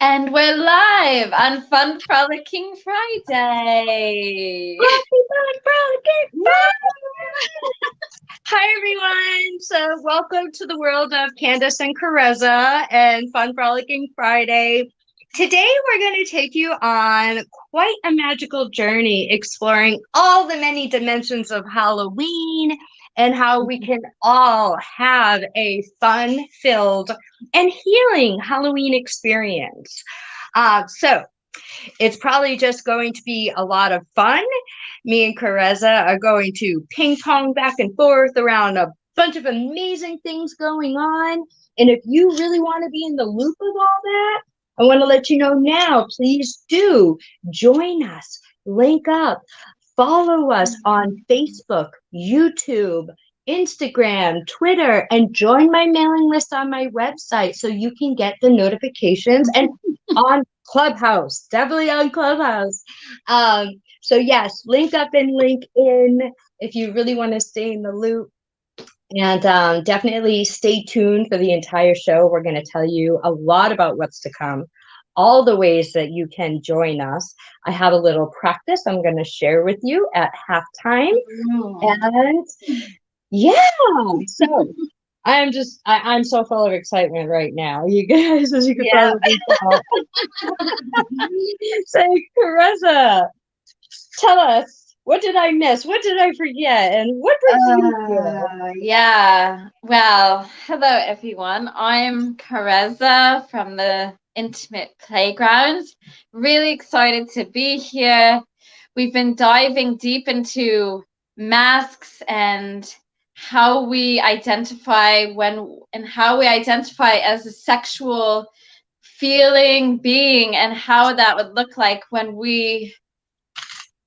And we're live on Fun Frolicking Friday. Hi, everyone. So welcome to the world of Candace and Karezza and Fun Frolicking Friday. Today, we're going to take you on quite a magical journey exploring all the many dimensions of Halloween and how we can all have a fun-filled and healing Halloween experience. So it's probably just going to be a lot of fun. Me and Karezza are going to ping pong back and forth around a bunch of amazing things going on. And if you really want to be in the loop of all that, I want to let you know now, please do join us, link up, follow us on Facebook, YouTube, Instagram, Twitter, and join my mailing list on my website so you can get the notifications and on Clubhouse, definitely on Clubhouse. So yes, link up and link in if you really want to stay in the loop. And definitely stay tuned for the entire show. We're going to tell you a lot about what's to come, all the ways that you can join us. I have a little practice I'm going to share with you at halftime. And yeah, so I'm so full of excitement right now, you guys, as you can probably tell. So, Karezza, tell us, what did I miss? What did I forget? And what brings you here? Yeah. Well, hello, everyone. I'm Karezza from the Intimate Playground. Really excited to be here. We've been diving deep into masks and how we identify how we identify as a sexual feeling being and how that would look like when we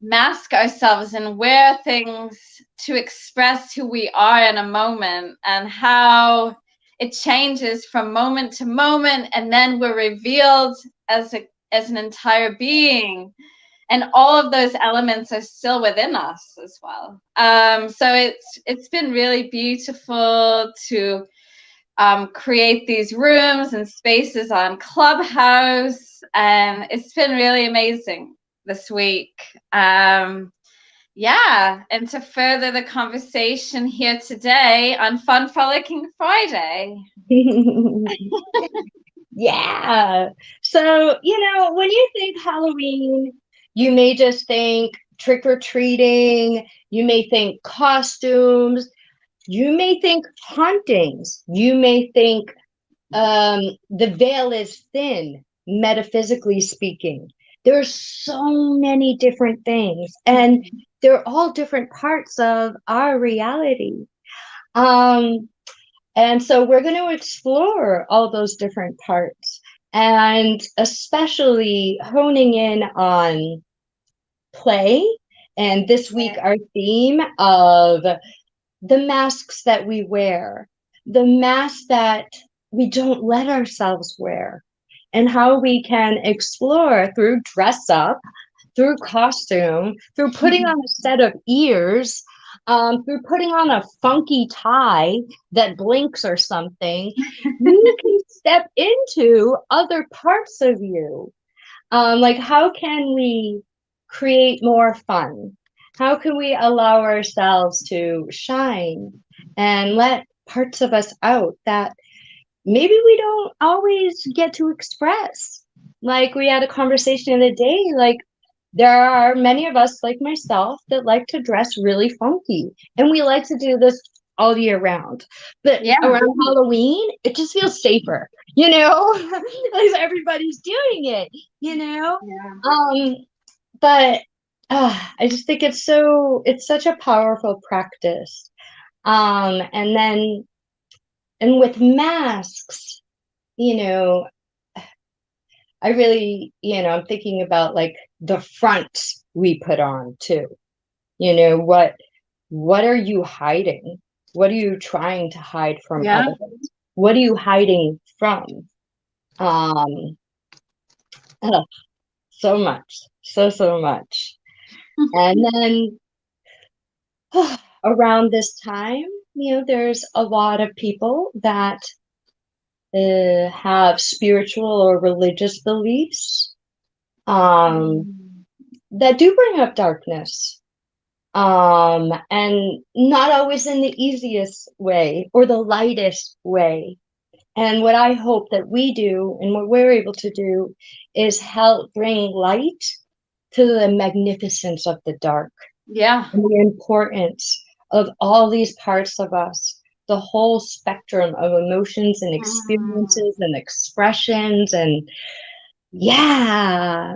mask ourselves and wear things to express who we are in a moment, and how it changes from moment to moment, and then we're revealed as an entire being, and all of those elements are still within us as well. So it's been really beautiful to create these rooms and spaces on Clubhouse, and it's been really amazing this week. Yeah, and to further the conversation here today on Fun Frolicking Friday. Yeah. So, when you think Halloween, you may just think trick-or-treating, you may think costumes, you may think hauntings, you may think the veil is thin, metaphysically speaking. There's so many different things, and they're all different parts of our reality. And so we're going to explore all those different parts, and especially honing in on play. And this week, our theme of the masks that we wear, the masks that we don't let ourselves wear, and how we can explore through dress up, through costume, through putting on a set of ears, through putting on a funky tie that blinks or something. You can step into other parts of you. Like, how can we create more fun? How can we allow ourselves to shine and let parts of us out that maybe we don't always get to express? Like, we had a conversation the other day, like, there are many of us, like myself, that like to dress really funky, and we like to do this all year round. But around Halloween, it just feels safer, because everybody's doing it, But I just think it's such a powerful practice. And with masks, I really, I'm thinking about like the front we put on too. What are you hiding? What are you trying to hide from others? What are you hiding from? So much, so much. And then around this time, there's a lot of people that have spiritual or religious beliefs that do bring up darkness, and not always in the easiest way or the lightest way. And what I hope that we do and what we're able to do is help bring light to the magnificence of the dark. Yeah. And the importance of all these parts of us, the whole spectrum of emotions and experiences and expressions, and yeah.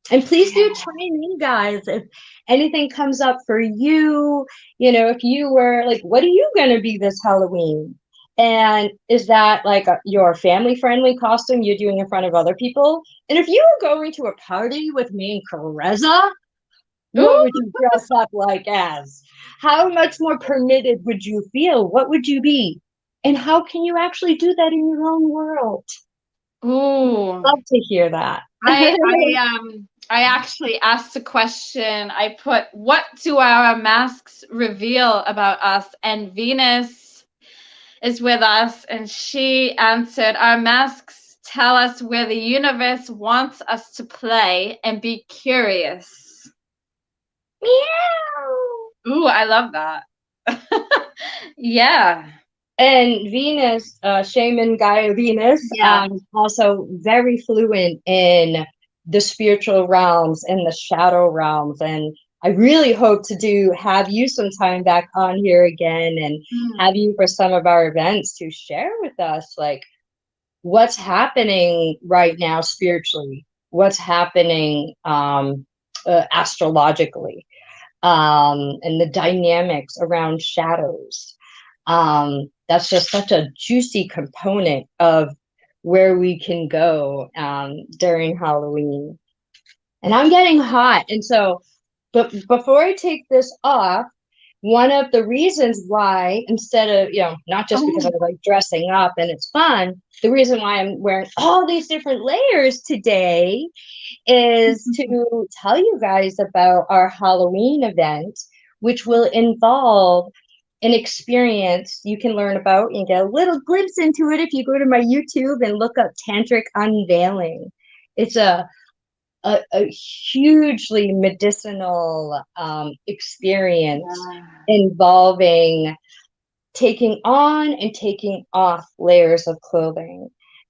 And please do chime in, guys, if anything comes up for you. You know, if you were like, what are you going to be this Halloween? And is that like your family-friendly costume you're doing in front of other people? And if you were going to a party with me and Karezza, what would you dress up like as? How much more permitted would you feel? What would you be? And how can you actually do that in your own world? Ooh. Love to hear that. I actually asked a question. I put, what do our masks reveal about us? And Venus is with us, and she answered, our masks tell us where the universe wants us to play and be curious. Meow. Ooh, I love that. Yeah. And Venus, shaman Gaia Venus, also very fluent in the spiritual realms and the shadow realms. And I really hope to have you sometime back on here again and have you for some of our events to share with us, like, what's happening right now spiritually, what's happening astrologically, and the dynamics around shadows. That's just such a juicy component of where we can go during Halloween. And I'm getting hot. And so, but before I take this off, one of the reasons why, instead of, not just because I like dressing up and it's fun, the reason why I'm wearing all these different layers today is to tell you guys about our Halloween event, which will involve an experience you can learn about and get a little glimpse into it if you go to my YouTube and look up Tantric Unveiling. It's a hugely medicinal experience involving taking on and taking off layers of clothing.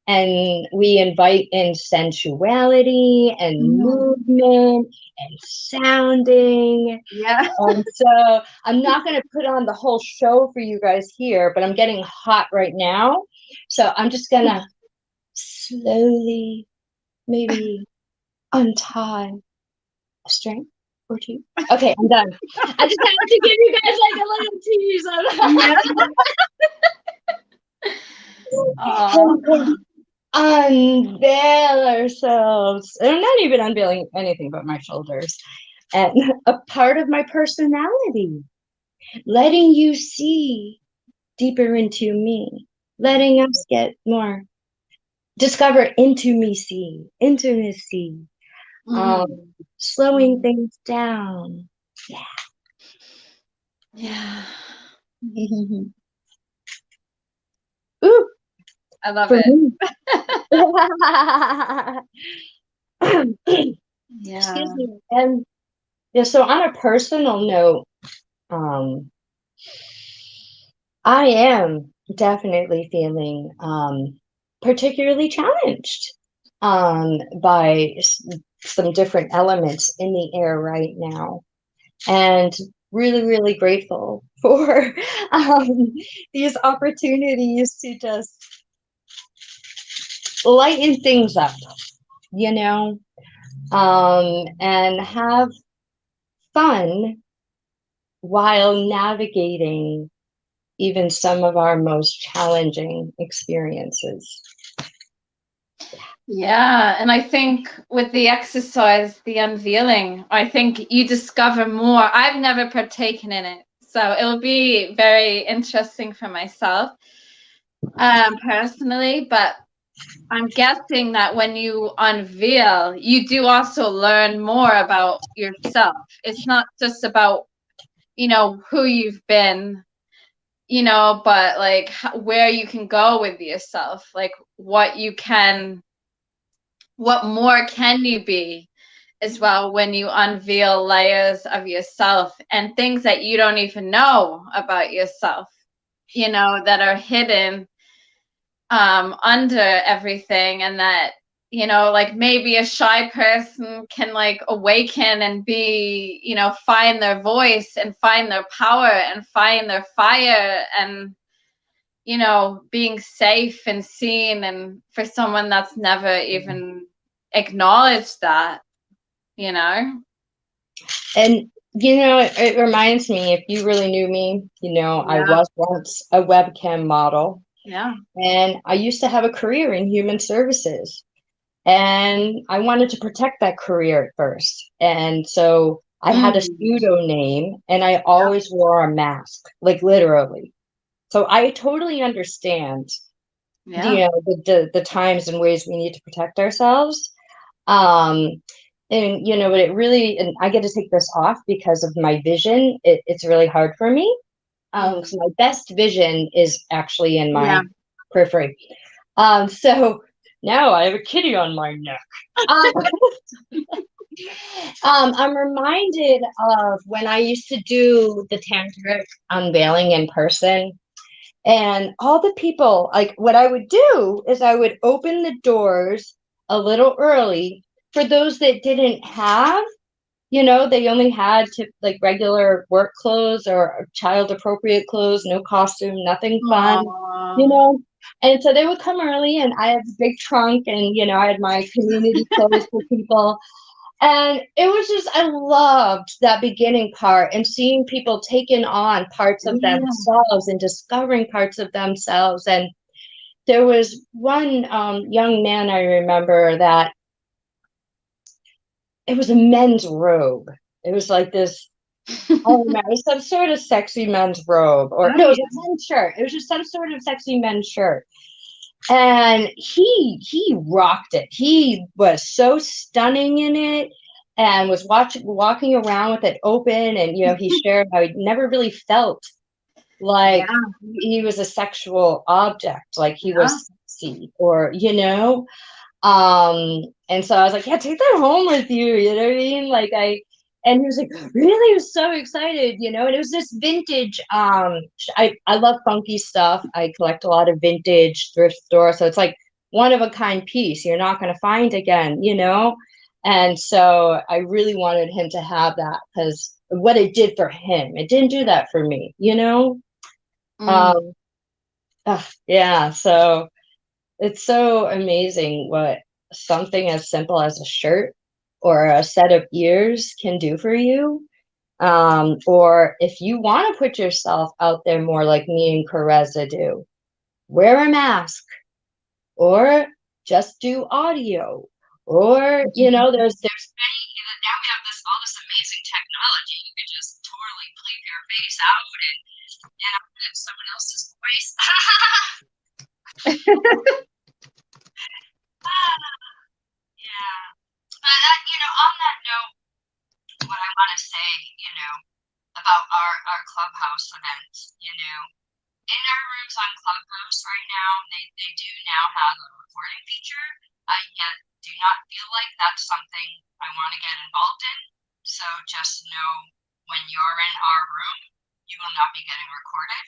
And we invite in sensuality and movement and sounding. Yeah. So I'm not going to put on the whole show for you guys here, but I'm getting hot right now. So I'm just going to slowly maybe untie a string or two. Okay, I'm done. I just have to give you guys like a little tease on that. Unveil ourselves. And I'm not even unveiling anything but my shoulders and a part of my personality, letting you see deeper into me, letting us get more, discover intimacy, slowing things down. Yeah. Ooh, I love it. Yeah. Excuse me. And yeah, so on a personal note, I am definitely feeling particularly challenged by some different elements in the air right now, and really, really grateful for these opportunities to just lighten things up, and have fun while navigating even some of our most challenging experiences. Yeah, and I think with the exercise, the unveiling, I think you discover more. I've never partaken in it, so it'll be very interesting for myself personally, but I'm guessing that when you unveil, you do also learn more about yourself. It's not just about, who you've been, you know, but like where you can go with yourself, like what more can you be as well when you unveil layers of yourself and things that you don't even know about yourself, you know, that are hidden under everything, and that, you know, like maybe a shy person can like awaken and be, you know, find their voice and find their power and find their fire, and, you know, being safe and seen, and for someone that's never even acknowledged that, you know. And you know, it reminds me, if you really knew me, you know, I Yeah. was once a webcam model, Yeah. and I used to have a career in human services. And I wanted to protect that career at first. And so I had a pseudonym, and I always wore a mask, like literally. So I totally understand, you know, the times and ways we need to protect ourselves. Um, and you know, but it really, and I get to take this off because of my vision. It's really hard for me. So my best vision is actually in my periphery. So now I have a kitty on my neck. I'm reminded of when I used to do the tantric unveiling in person, and all the people, like what I would do is I would open the doors a little early for those that didn't have, you know, they only had to like regular work clothes or child appropriate clothes, no costume, nothing fun, you know. And so they would come early, and I had a big trunk, and you know, I had my community clothes for people. And it was just, I loved that beginning part and seeing people taking on parts of themselves and discovering parts of themselves. And there was one young man I remember that it was a men's robe. It was like this, I don't know, it was some sort of sexy men's robe, or no, it was a men's shirt. It was just some sort of sexy men's shirt. And he rocked it. He was so stunning in it, and was walking around with it open. And you know, he shared how he never really felt like he was a sexual object, like he was sexy, or you know. And so I was like, yeah, take that home with you, you know what I mean? Like and he was like, really? He was so excited, you know. And it was this vintage, I love funky stuff. I collect a lot of vintage thrift store, so it's like one of a kind piece you're not going to find again, you know. And so I really wanted him to have that, because what it did for him, it didn't do that for me, you know. um yeah, so it's so amazing what something as simple as a shirt or a set of ears can do for you. Or if you want to put yourself out there more like me and Karezza do, wear a mask, or just do audio, or you know, there's many, now we have this all this amazing technology. You could just totally bleep your face out and put someone else's voice. Yeah. But you know, on that note, what I want to say, you know, about our Clubhouse events, you know, in our rooms on Clubhouse right now, they do now have a recording feature. I yet do not feel like that's something I want to get involved in. So just know, when you're in our room, you will not be getting recorded.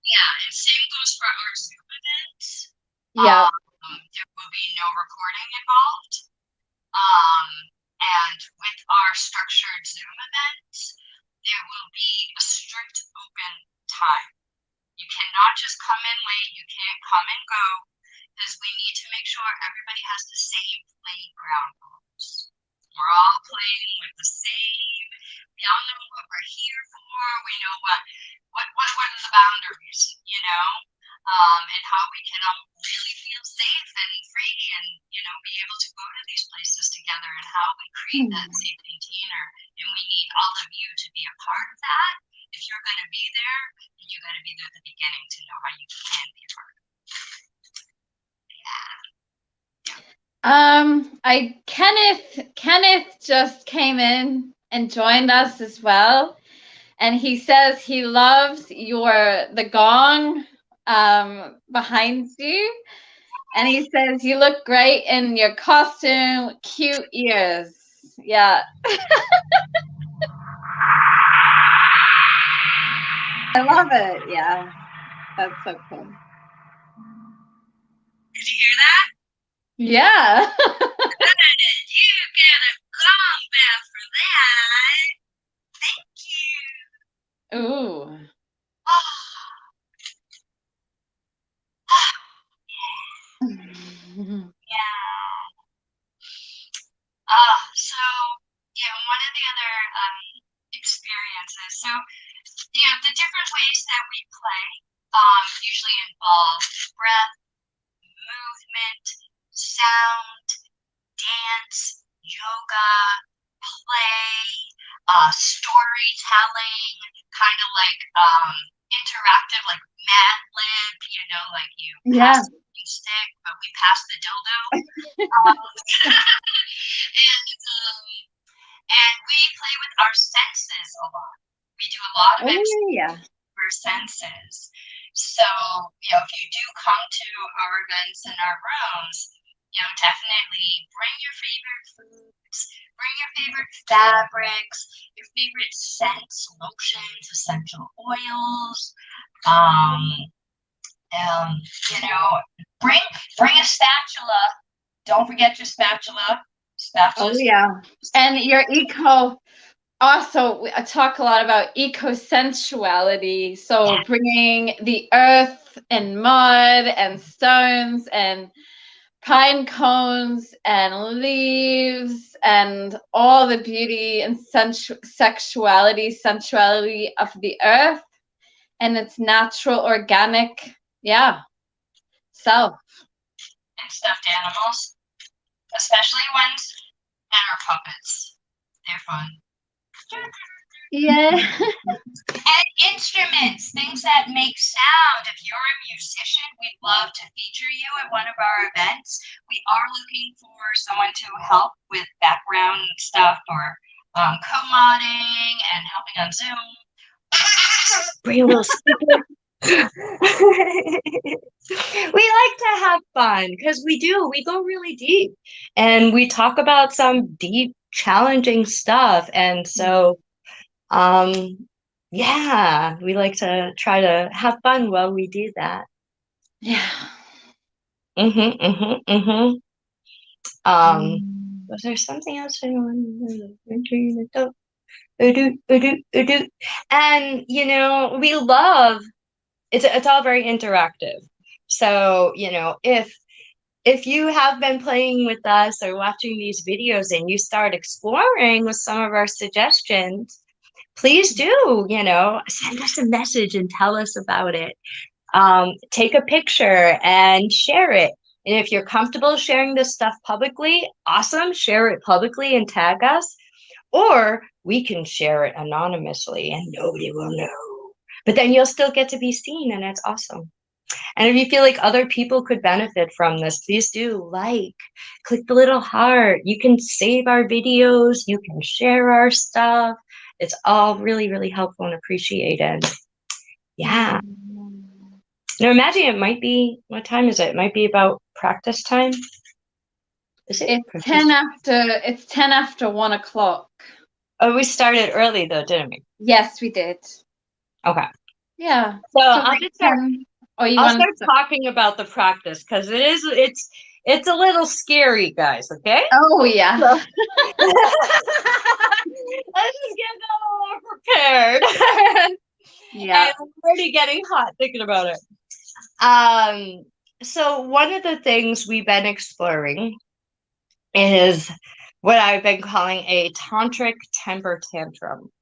Yeah, and same goes for our Zoom events. There will be no recording involved. And with our structured Zoom events, there will be a strict open time. You cannot just come in late. You can't come and go, because we need to make sure everybody has the same playground rules. We're all playing with the same. We all know what we're here for. We know what are the boundaries, you know, and how we can all really feel safe and free, and you know, be able to go to these places together, and how we create that safe container. And we need all of you to be a part of that. If you're going to be there, then you got to be there at the beginning to know how you can be a part of it. Kenneth just came in and joined us as well. And he says he loves the gong behind you. And he says you look great in your costume, cute ears. Yeah. I love it. Yeah. That's so cool. Did you hear that? Yeah. Good. You get a gong bell for that. Thank you. Ooh. Yeah. So, one of the other experiences. So, the different ways that we play usually involve breath, movement, sound, dance, yoga, play, storytelling, kind of like interactive, like Mad Lib, like you pass the stick, but we pass the dildo. And we play with our senses a lot. We do a lot of exercise for senses. So, if you do come to our events in our rooms, definitely bring your favorite foods, bring your favorite fabrics, your favorite scents, lotions, essential oils. Bring a spatula. Don't forget your spatula. Oh yeah, and your also, I talk a lot about eco-sensuality. So bringing the earth and mud and stones and pine cones and leaves and all the beauty and sensuality of the earth and its natural, organic, self. And stuffed animals, especially ones that are puppets. They're fun. Yeah. And instruments, things that make sound. If you're a musician, we'd love to feature you at one of our events. We are looking for someone to help with background stuff or co-modding and helping on Zoom. Bring a little speaker. We like to have fun because we go really deep and we talk about some deep, challenging stuff. And so, we like to try to have fun while we do that. Yeah. Was there something else I wanted to and we love it's all very interactive. So if you have been playing with us or watching these videos and you start exploring with some of our suggestions, please do send us a message and tell us about it. Take a picture and share it. And if you're comfortable sharing this stuff publicly, awesome, share it publicly and tag us. Or we can share it anonymously and nobody will know. But then you'll still get to be seen and it's awesome. And if you feel like other people could benefit from this, please do click the little heart. You can save our videos. You can share our stuff. It's all really, really helpful and appreciated. Yeah. Now imagine it might be, what time is it? It might be about practice time. Is it? It's 10 after 1 o'clock. Oh, we started early though, didn't we? Yes, we did. Okay. Yeah. So I'll start talking about the practice because it's a little scary, guys. Okay. Oh yeah. So, let's just get a little prepared. Yeah. And I'm already getting hot thinking about it. So one of the things we've been exploring is what I've been calling a tantric temper tantrum.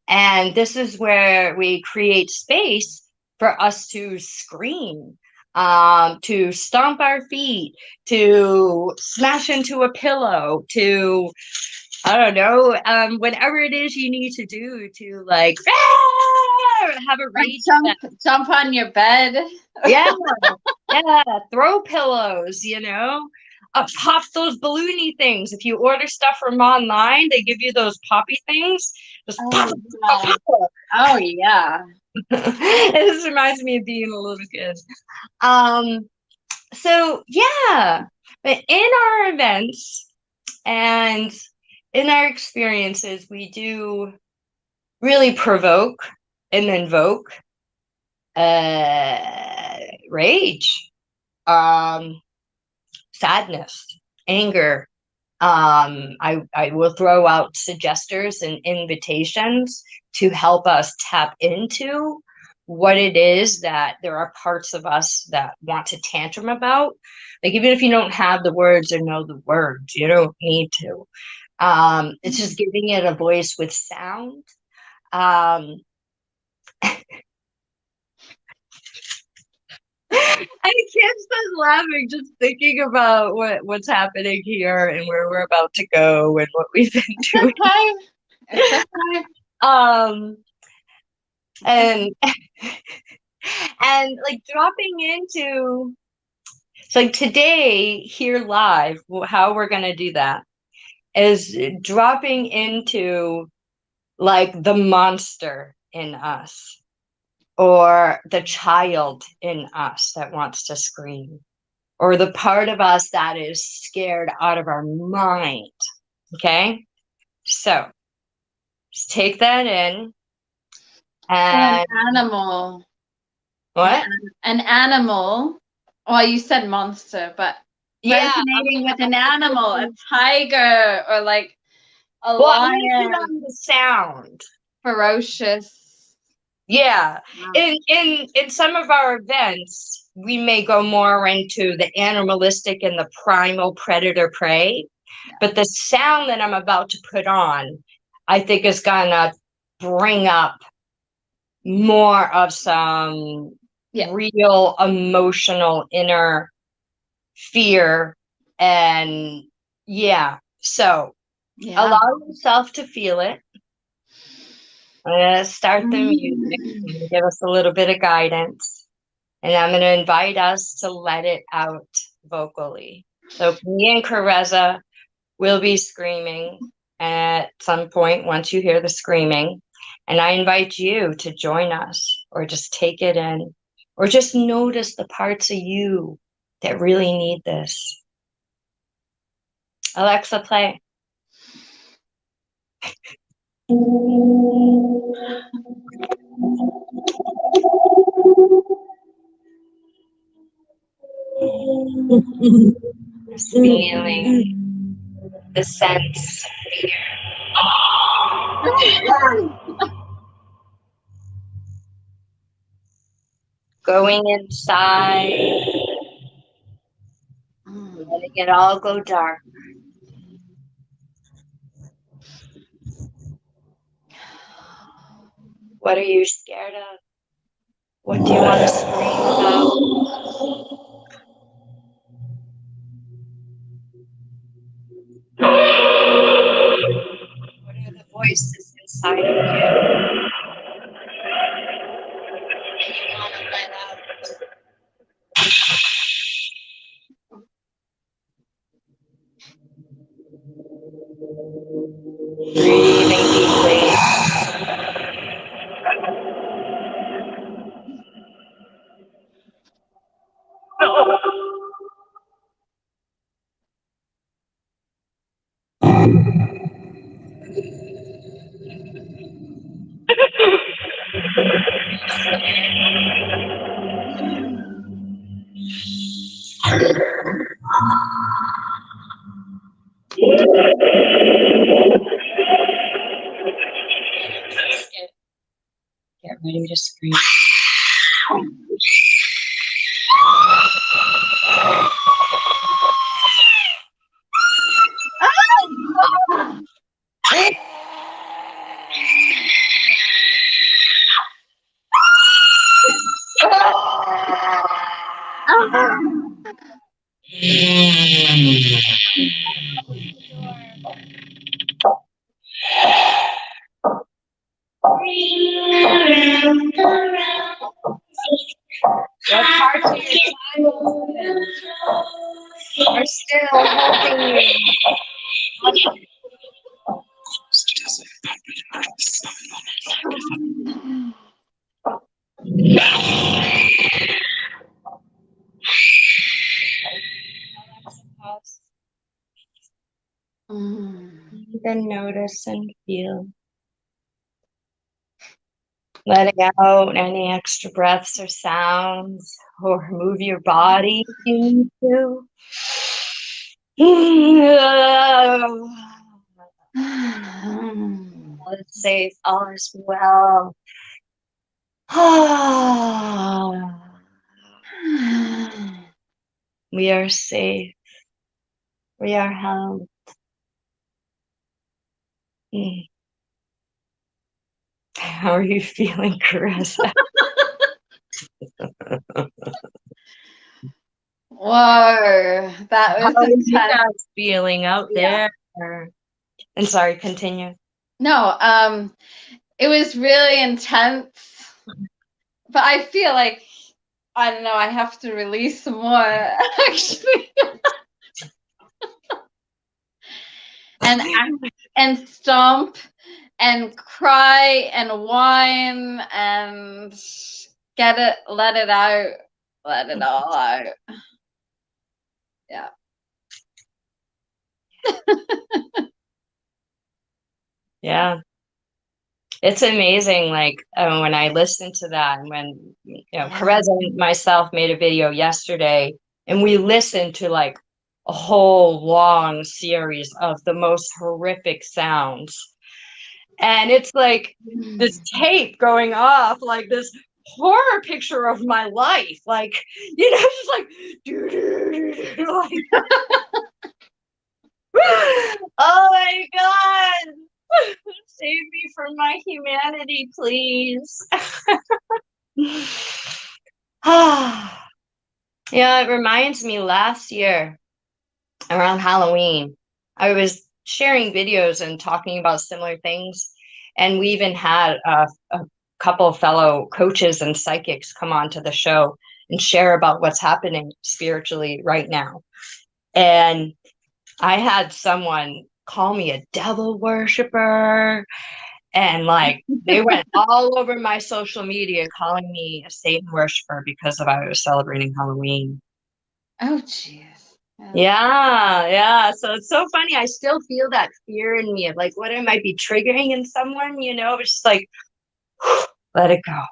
And this is where we create space for us to scream, to stomp our feet, to smash into a pillow, to, I don't know, whatever it is you need to do to have a rage. Jump on your bed. Yeah, throw pillows, pop those balloony things. If you order stuff from online, they give you those poppy things. Just pop, pop, pop. Oh yeah. It just reminds me of being a little kid. So yeah, but in our events and in our experiences, we do really provoke and invoke rage, sadness, anger. I will throw out suggestors and invitations to help us tap into what it is that there are parts of us that want to tantrum about. Like, even if you don't have the words or know the words, you don't need to. It's just giving it a voice with sound. I can't stop laughing just thinking about what's happening here and where we're about to go and what we've been doing. It's okay. And and like dropping into, so like today here live, how we're gonna do that is dropping into like the monster in us, or the child in us that wants to scream, or the part of us that is scared out of our mind. Okay, so just take that in. And An animal. what? An animal. Well, you said monster, but Yeah, resonating with an animal, a tiger, or like a well, I'm lion, gonna put on the sound. ferocious. Yeah. Wow. In some of our events, we may go more into the animalistic and the primal predator prey. Yeah. But the sound that I'm about to put on, I think is gonna bring up more of some real emotional inner fear. And so allow yourself to feel it. I'm going to start the music, give us a little bit of guidance, and I'm going to invite us to let it out vocally. So me and Karezza will be screaming at some point once you hear the screaming, and I invite you to join us, or just take it in, or just notice the parts of you that really need this. Alexa, play. Feeling the sense fear. Going inside, letting it all go dark. What are you scared of? What do you want to scream about? What are the voices inside of you that you want to let out? Breathing deeply. Get ready to scream. What parts of your child are still holding. Then notice and feel. Letting out any extra breaths or sounds, or move your body if you need to. All is safe, all is well. We are safe. We are held. How are you feeling, Karezza? Whoa, that was intense. Feeling out there. And sorry, continue. No, it was really intense, but I feel like, I don't know, I have to release some more, actually. and stomp and cry and whine and let it out, let it all out. Yeah. Yeah. It's amazing, like when I listen to that, and when Karezza and myself made a video yesterday, and we listened to like a whole long series of the most horrific sounds, and it's like this tape going off, like this horror picture of my life, like just like like oh my God. Save me from my humanity, please. Yeah, it reminds me last year around Halloween, I was sharing videos and talking about similar things. And we even had a couple of fellow coaches and psychics come on to the show and share about what's happening spiritually right now. And I had someone call me a devil worshiper. And like they went all over my social media calling me a Satan worshiper because I was celebrating Halloween. Oh, jeez. Yeah. So it's so funny. I still feel that fear in me of like what I might be triggering in someone, it's just like, let it go,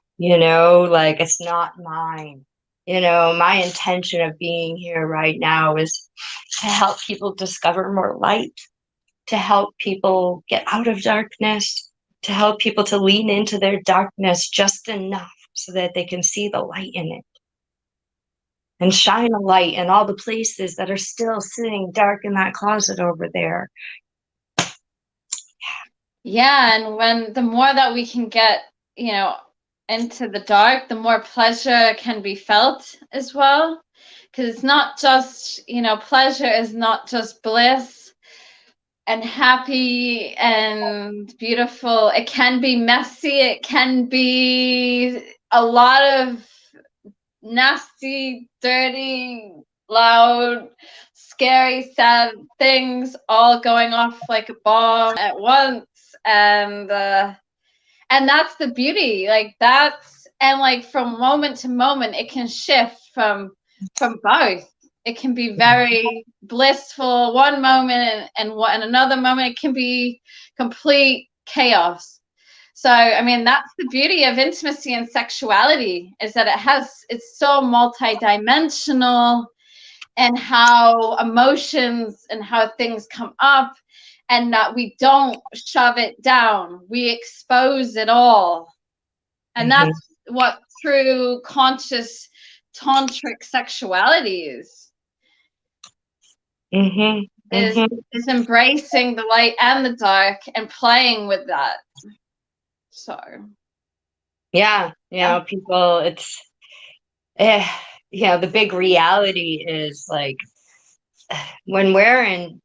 like it's not mine. My intention of being here right now is to help people discover more light, to help people get out of darkness, to help people to lean into their darkness just enough so that they can see the light in it. And shine a light in all the places that are still sitting dark in that closet over there. Yeah, and when the more that we can get, into the dark, the more pleasure can be felt as well. Because it's not just, pleasure is not just bliss and happy and beautiful. It can be messy. It can be a lot of nasty, dirty, loud, scary, sad things all going off like a bomb at once. And that's the beauty. Like that's, and like from moment to moment, it can shift from both. It can be very blissful one moment, and another moment it can be complete chaos. So, I mean, that's the beauty of intimacy and sexuality, is that it's so multidimensional, and how emotions and how things come up, and that we don't shove it down. We expose it all. And that's what true conscious tantric sexuality is. Is embracing the light and the dark and playing with that. So yeah, people, it's the big reality is like when we're in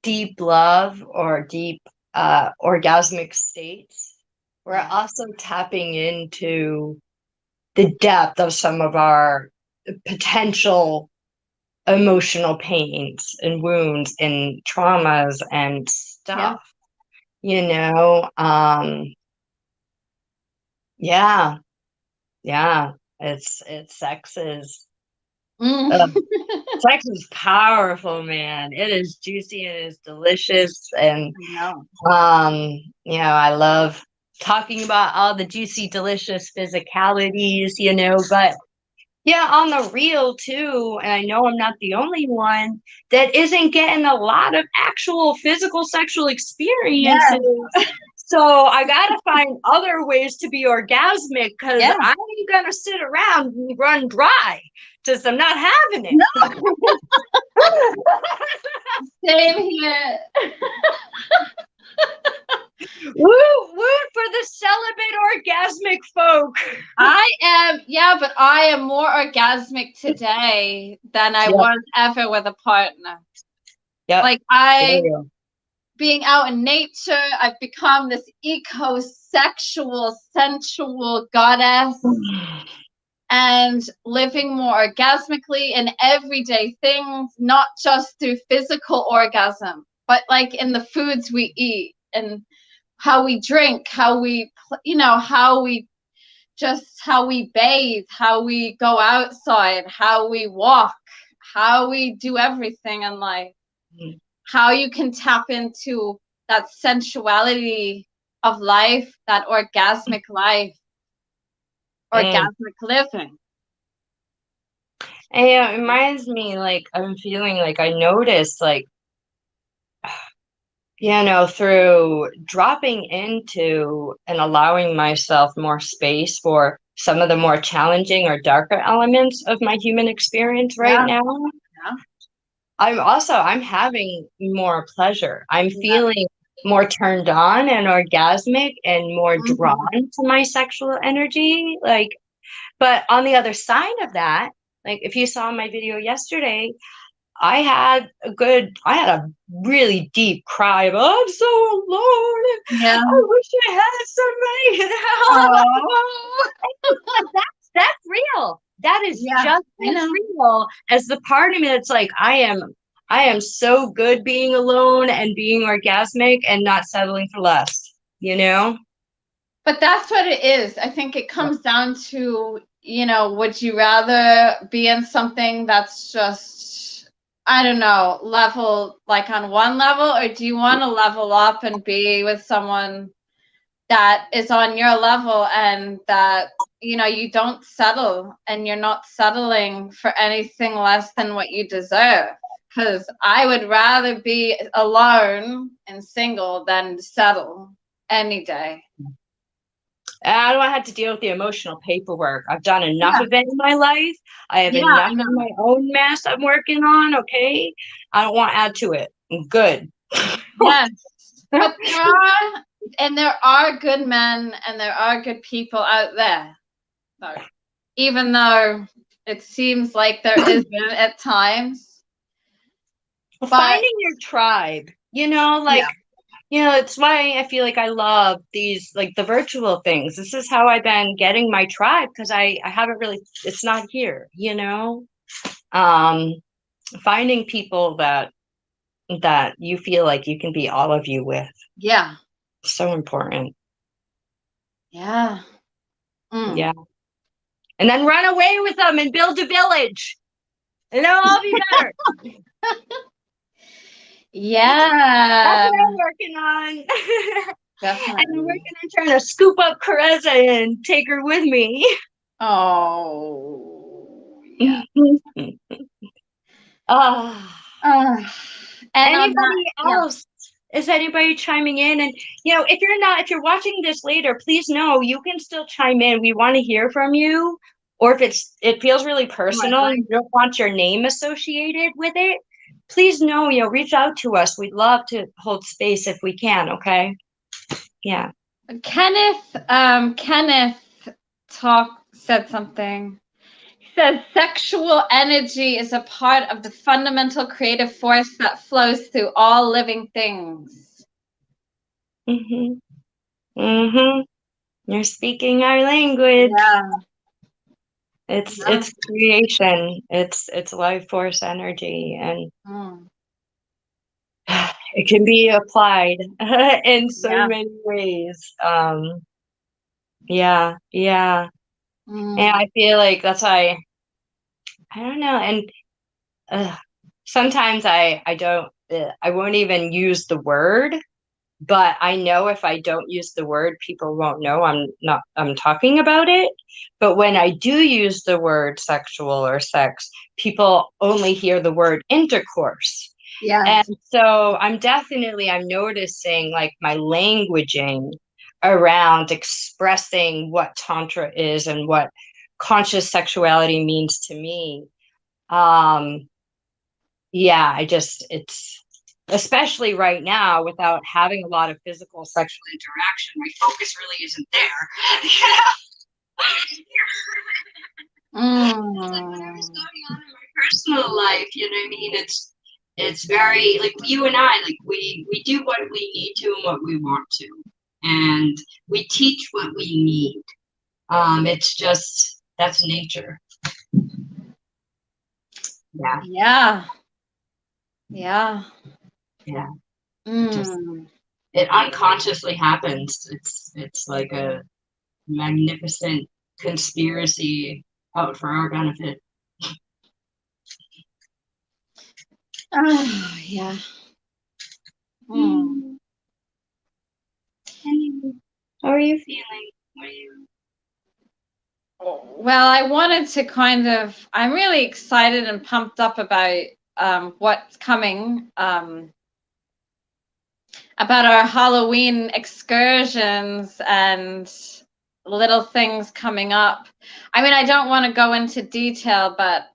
deep love or deep orgasmic states, we're also tapping into the depth of some of our potential emotional pains and wounds and traumas and stuff, you know. Yeah, it's sex is sex is powerful, man. It is juicy and it's delicious, and I love talking about all the juicy, delicious physicalities, but yeah, on the real too, and I know I'm not the only one that isn't getting a lot of actual physical sexual experiences. So I gotta find other ways to be orgasmic, because I ain't gonna sit around and run dry because I'm not having it. No. Same here. Woo for the celibate orgasmic folk. But I am more orgasmic today than I was ever with a partner. Like being out in nature, I've become this eco-sexual, sensual goddess, and living more orgasmically in everyday things, not just through physical orgasm, but like in the foods we eat and how we drink, how we bathe, how we go outside, how we walk, how we do everything in life. How you can tap into that sensuality of life, that orgasmic life, orgasmic living. And it reminds me, like, I'm feeling like I noticed, like, through dropping into and allowing myself more space for some of the more challenging or darker elements of my human experience right now. I'm having more pleasure. I'm feeling more turned on and orgasmic and more drawn to my sexual energy. But on the other side of that, like if you saw my video yesterday, I had a really deep cry of, oh, I'm so alone. Yeah. I wish I had somebody. Oh. That's real. That is just as real as the part of me that's like, I am so good being alone and being orgasmic and not settling for less, But that's what it is. I think it comes down to, would you rather be in something that's just, I don't know, level, like on one level, or do you want to level up and be with someone that is on your level and that, you don't settle and you're not settling for anything less than what you deserve? Because I would rather be alone and single than settle any day. I don't have to deal with the emotional paperwork. I've done enough of it in my life. I have enough of my own mess I'm working on, okay? I don't want to add to it. I'm good. Yes. But there are good men and there are good people out there. So, even though it seems like there isn't at times. Finding your tribe, it's why I feel like I love these, like the virtual things. This is how I've been getting my tribe, because I haven't really, it's not here, finding people that you feel like you can be all of you with. Yeah. So important. Yeah. Yeah. And then run away with them and build a village. And it'll all be better. Yeah. That's what I'm working on. Definitely. I'm working on trying to scoop up Karezza and take her with me. Oh. Yeah. Anybody else? Is anybody chiming in? And if you're watching this later, please know you can still chime in. We want to hear from you. Or if it feels really personal and you don't want your name associated with it, please know, reach out to us. We'd love to hold space if we can, okay? Yeah. Kenneth said something. He says sexual energy is a part of the fundamental creative force that flows through all living things. You're speaking our language. Yeah. It's creation. It's life force energy, and it can be applied in so many ways. Yeah. And I feel like that's why I don't know. And sometimes I don't I won't even use the word, but I know if I don't use the word, people won't know I'm talking about it. But when I do use the word sexual or sex, people only hear the word intercourse. Yeah. And so I'm noticing like my languaging around expressing what Tantra is and what conscious sexuality means to me. Yeah, it's especially right now without having a lot of physical sexual interaction, my focus really isn't there. It's like whatever's going on in my personal life, you know what I mean? It's very like you and I, like we do what we need to and what we want to. And we teach what we need. It's just that's nature. Yeah. Just, it unconsciously happens. It's like a magnificent conspiracy out for our benefit. Oh, yeah. How are you feeling? What are you? Well, I wanted to I'm really excited and pumped up about what's coming, about our Halloween excursions and little things coming up. I mean, I don't want to go into detail, but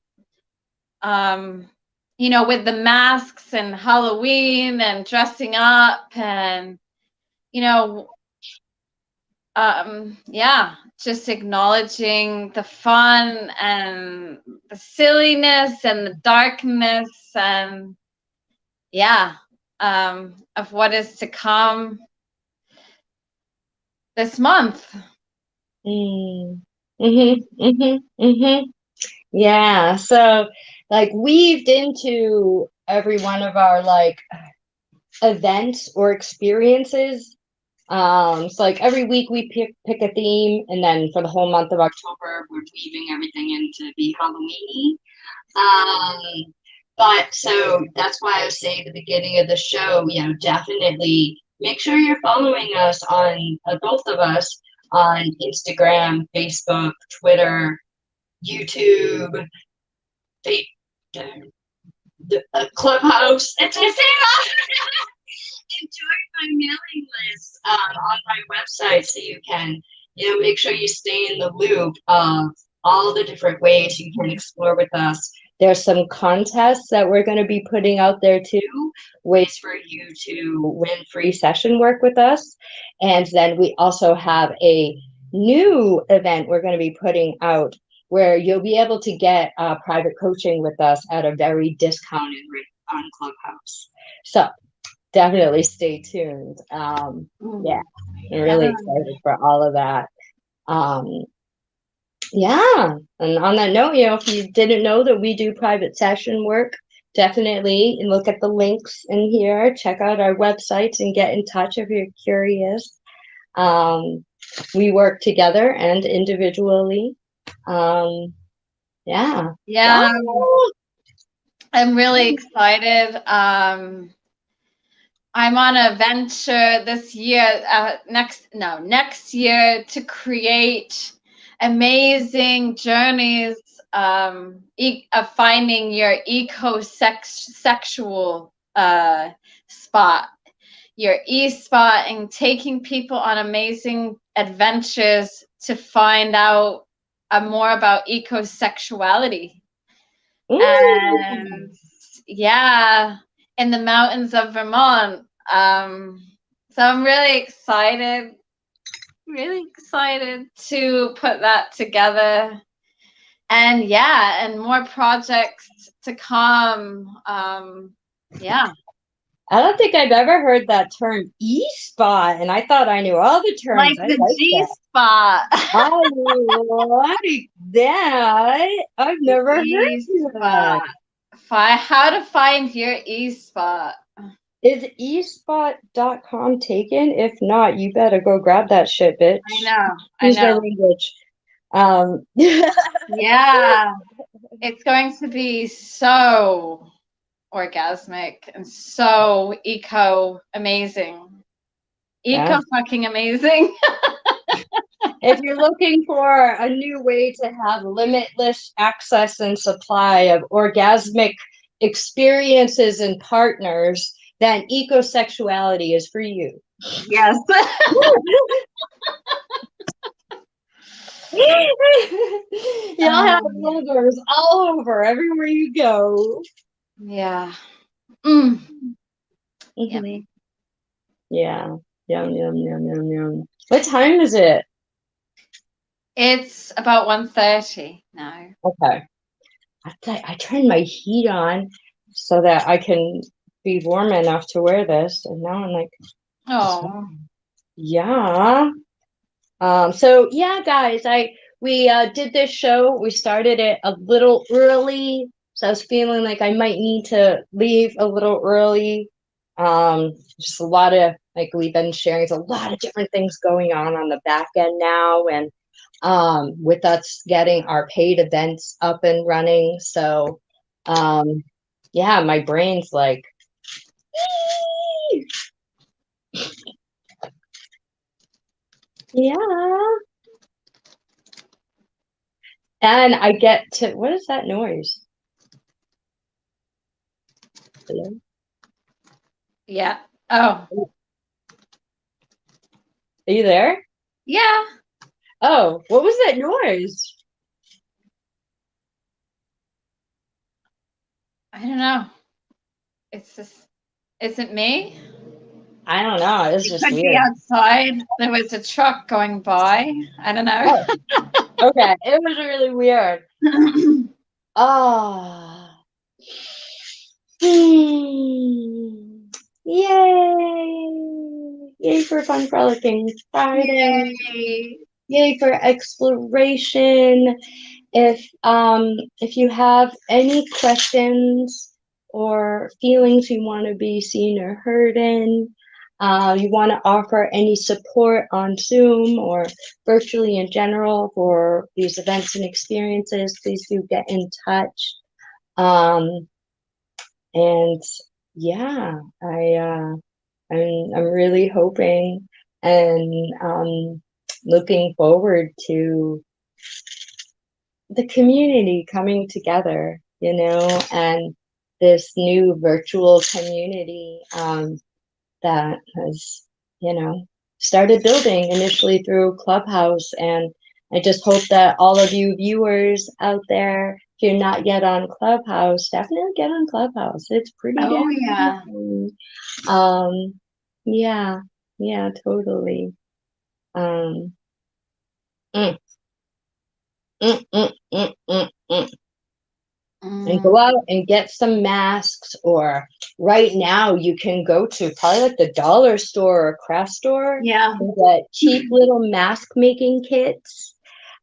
you know, with the masks and Halloween and dressing up and, you know, yeah, just acknowledging the fun and the silliness and the darkness and of what is to come this month. Yeah, so like weaved into every one of our like events or experiences. So like every week we pick a theme, and then for the whole month of October, we're weaving everything in to be Halloween-y. But so that's why I was saying at the beginning of the show, you know, definitely make sure you're following us on both of us on Instagram, Facebook, Twitter, YouTube, Clubhouse. It's the same. And join my mailing list on my website so you can, you know, make sure you stay in the loop of all the different ways you can explore with us. There's some contests that we're going to be putting out there too, ways for you to win free session work with us. And then we also have a new event we're going to be putting out where you'll be able to get private coaching with us at a very discounted rate on Clubhouse. So definitely stay tuned. Yeah, I'm really excited for all of that. Yeah, and on that note, you know, if you didn't know that we do private session work, definitely look at the links in here, check out our websites and get in touch if you're curious. We work together and individually. Yeah. I'm really excited. I'm on a venture this year, next year, to create amazing journeys of finding your sexual spot, your spot, and taking people on amazing adventures to find out more about ecosexuality. And in the mountains of Vermont. So I'm really excited to put that together. And more projects to come. I don't think I've ever heard that term E-spot, and I thought I knew all the terms. Like I the like that. G-spot. I like that. I've never heard E-spot. that. How to find your E-spot. Is espot.com taken? If not, you better go grab that shit, bitch. I Use my know. language. Yeah. It's going to be so orgasmic and so amazing. Yeah. Fucking amazing. If you're looking for a new way to have limitless access and supply of orgasmic experiences and partners, then ecosexuality is for you. Yes. You'll have lovers all over, everywhere you go. Yeah. Yummy. Yeah. Yum, yum, yum, yum, yum. What time is it? It's about 1:30 now. Okay. I turned my heat on so that I can be warm enough to wear this. And now I'm like, oh, yeah. So yeah, guys, we did this show. We started it a little early. So I was feeling like I might need to leave a little early. Just a lot of, like we've been sharing, there's a lot of different things going on the back end now. And with us getting our paid events up and running. So yeah, my brain's like, yeah. And I get to, what is that noise? Hello? yeah. Oh, Are you there? yeah. Oh, what was that noise? I don't know. It's just, is it me? I don't know. It's just Could be weird. outside. There was a truck going by. I don't know. Oh, okay. It was really weird. Ah. Yay! Yay for fun frolicking Friday. Yay. Yay for exploration. If you have any questions or feelings you want to be seen or heard in, you want to offer any support on Zoom or virtually in general for these events and experiences, please do get in touch. And yeah, I'm really hoping and looking forward to the community coming together, and this new virtual community that has, started building initially through Clubhouse. And I just hope that all of you viewers out there, if you're not yet on Clubhouse, definitely get on Clubhouse. It's pretty yeah. Yeah, totally. Mm, mm, mm, mm, mm. And go out and get some masks, or right now you can go to probably like the dollar store or craft store and get cheap little mask making kits.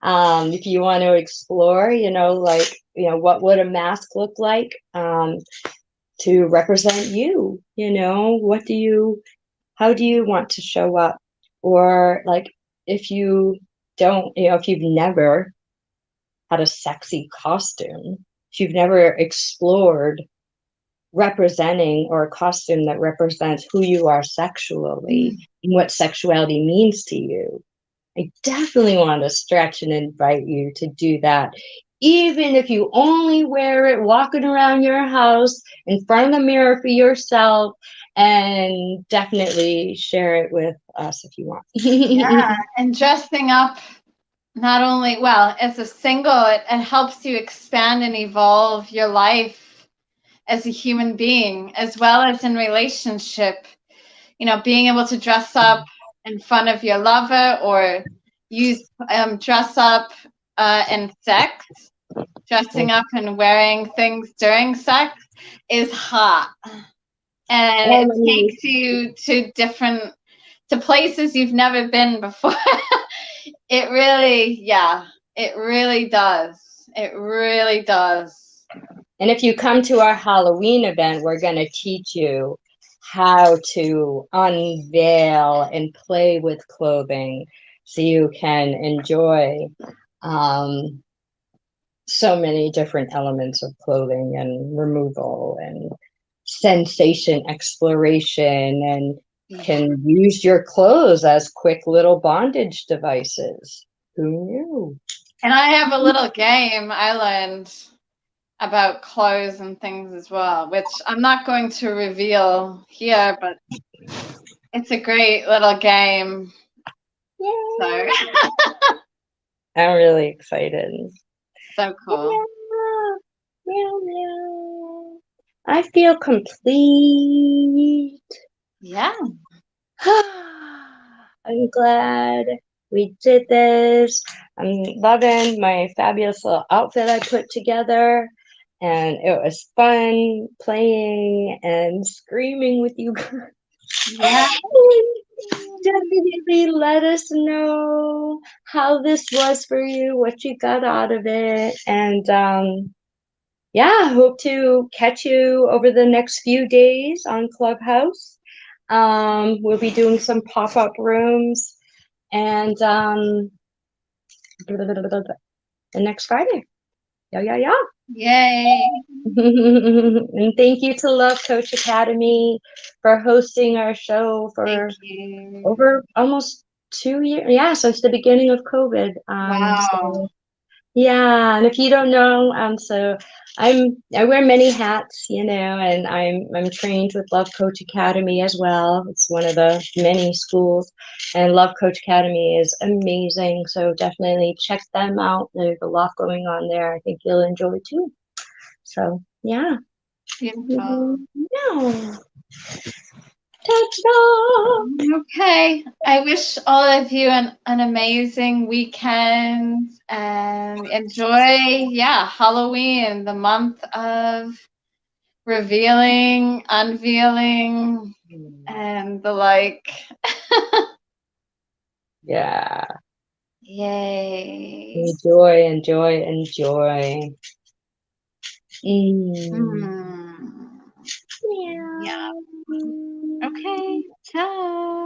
If you want to explore, what would a mask look like to represent you? How do you want to show up? Or like, if you don't, if you've never had a sexy costume, if you've never explored representing or a costume that represents who you are sexually and what sexuality means to you, I definitely want to stretch and invite you to do that. Even if you only wear it walking around your house in front of the mirror for yourself, and definitely share it with us if you want. Yeah, and dressing up not only, well, as a single, it helps you expand and evolve your life as a human being, as well as in relationship. Being able to dress up in front of your lover, or dress up in sex, dressing up and wearing things during sex is hot. and it takes you to places you've never been before. It really, yeah, it really does. It really does. And if you come to our Halloween event, we're going to teach you how to unveil and play with clothing so you can enjoy so many different elements of clothing and removal and sensation exploration, and can use your clothes as quick little bondage devices. Who knew? And I have a little game I learned about clothes and things as well, which I'm not going to reveal here, but it's a great little game. So I'm really excited. So cool. I feel complete. Yeah. I'm glad we did this. I'm loving my fabulous little outfit I put together. And it was fun playing and screaming with you guys. Yeah. Definitely let us know how this was for you, what you got out of it. And yeah, hope to catch you over the next few days on Clubhouse. We'll be doing some pop-up rooms and the next Friday. Yeah. Yay. And thank you to Love Coach Academy for hosting our show for over almost 2 years. Yeah, since the beginning of COVID. Wow. So, yeah, and if you don't know, so I wear many hats, you know, and I'm trained with Love Coach Academy as well. It's one of the many schools, and Love Coach Academy is amazing. So definitely check them out. There's a lot going on there. I think you'll enjoy too. So yeah. Beautiful. No. Ta-da! Okay. I wish all of you an amazing weekend and enjoy, Halloween, the month of revealing, unveiling, and the like. Yeah. Yay. Enjoy. Yeah. Okay. Ciao.